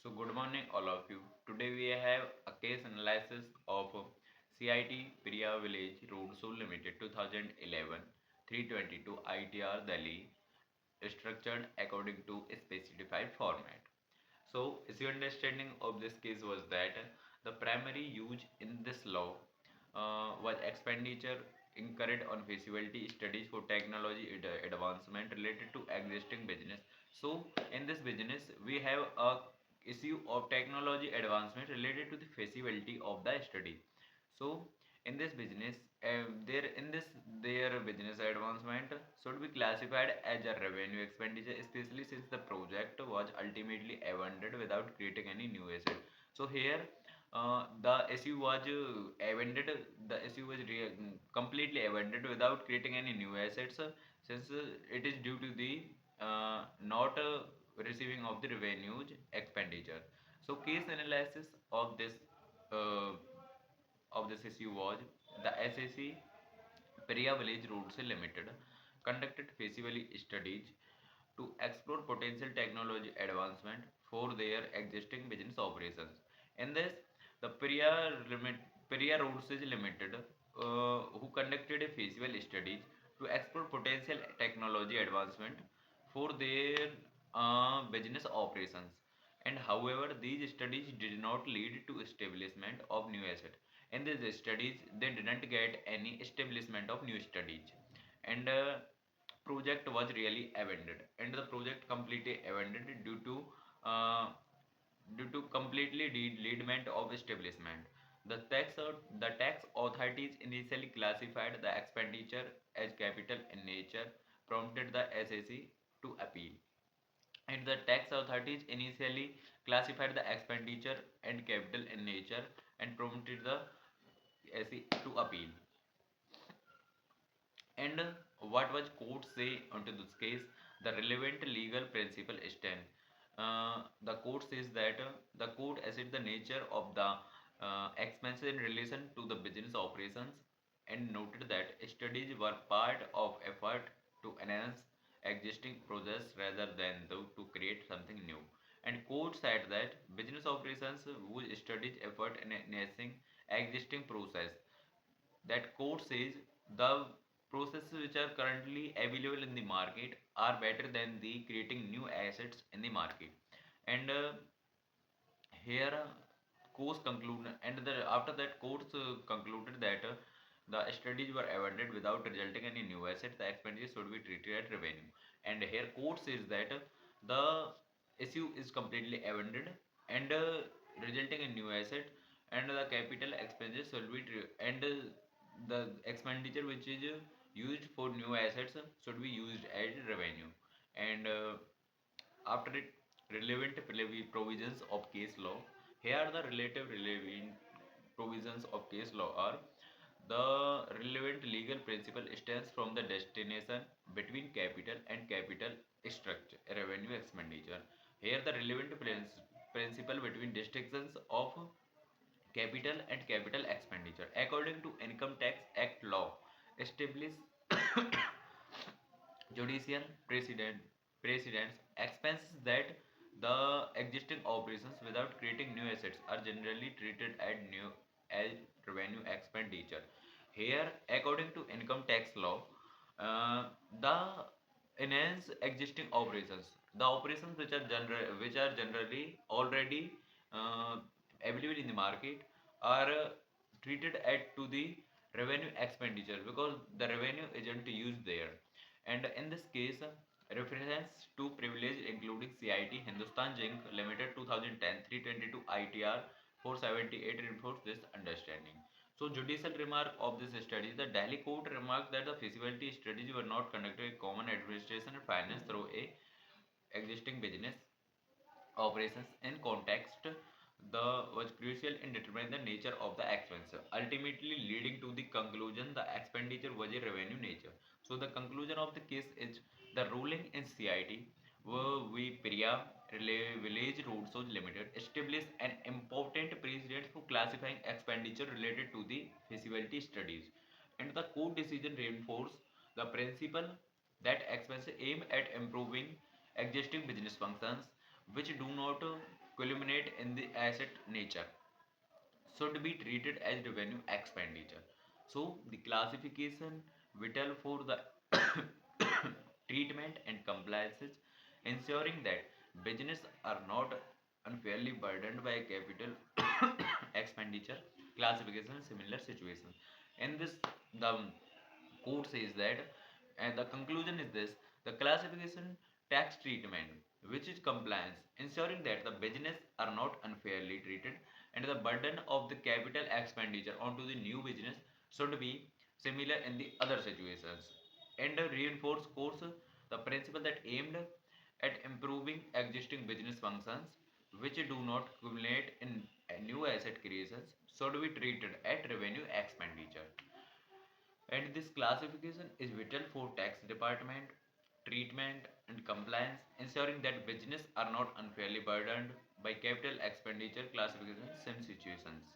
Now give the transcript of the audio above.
So good morning all of you. Today we have a case analysis of CIT Priya Village Roadshow Limited 2011 322 ITR Delhi structured according to a specified format. So the understanding of this case was that the primary use in this law was expenditure incurred on feasibility studies for technology advancement related to existing business. So in this business we have a issue of technology advancement related to the feasibility of the study. So in this business there in this their business advancement should be classified as a revenue expenditure, especially since the project was ultimately abandoned without creating any new asset. So here the issue was abandoned, the issue was completely abandoned without creating any new assets, since it is due to the not receiving of the revenues expenditure. So case analysis uh, of this issue was the SAC Priya Village Roads Limited conducted feasibility studies to explore potential technology advancement for their existing business operations. In this, the Priya Roads Limited, who conducted a feasibility studies to explore potential technology advancement for their business operations. And however, these studies did not lead to establishment of new asset. In these studies, they didn't get any establishment of new studies, and project was really abandoned, and the project completely abandoned uh, due to completely delayment of establishment. The tax authorities initially classified the expenditure as capital in nature, prompted the SAC to appeal. And the tax authorities initially classified the expenditure and capital in nature and prompted the SAC to appeal. And what was court say onto this case? The relevant legal principle stand. The court says that the court assessed the nature of the expenses in relation to the business operations and noted that studies were part of effort to enhance existing process rather than to create something new. And court said that business operations whose studies effort in enhancing existing process, that code says the processes which are currently available in the market are better than the creating new assets in the market. And here course conclude, and after that courts concluded that the studies were abandoned without resulting in any new assets, the expenditure should be treated as revenue. And here court says that the issue is completely abandoned and resulting in new asset, and the capital expenses should be and the expenditure which is used for new assets should be used as revenue. And after it, relevant provisions of case law. Here the relative relevant provisions of case law are: the relevant legal principle stands from the destination between capital and capital structure revenue expenditure. Here the relevant principle between distinctions of capital and capital expenditure according to income tax act law establish judicial precedents expenses that the existing operations without creating new assets are generally treated as revenue expenditure. Here, according to income tax law, the enhance existing operations, the operations which are generally already uh, available in the market, are treated at to the revenue expenditure because the revenue isn't used there. And in this case, reference to privilege including CIT Hindustan Zinc Limited 2010 322 ITR 478 reinforce this understanding. So judicial remark of this study: the Delhi court remarked that the feasibility studies were not conducted in common administration and finance through a existing business operations in context, the was crucial in determining the nature of the expense, ultimately leading to the conclusion the expenditure was a revenue nature. So the conclusion of the case is the ruling in CIT we Priya Village Roadshows Limited established an important precedent for classifying expenditure related to the feasibility studies, and the court decision reinforced the principle that expenses aim at improving existing business functions which do not culminate in the asset nature should be treated as revenue expenditure. So the classification vital for the treatment and compliances, ensuring that business are not unfairly burdened by capital expenditure classification similar situations. In this, the court says that, and the conclusion is this: the classification tax treatment, which is compliance, ensuring that the business are not unfairly treated, and the burden of the capital expenditure onto the new business should be similar in the other situations, and reinforce course the principle that aimed at improving existing business functions which do not accumulate in new asset creations should be treated at revenue expenditure. And this classification is vital for tax department treatment and compliance, ensuring that business are not unfairly burdened by capital expenditure classification in some situations.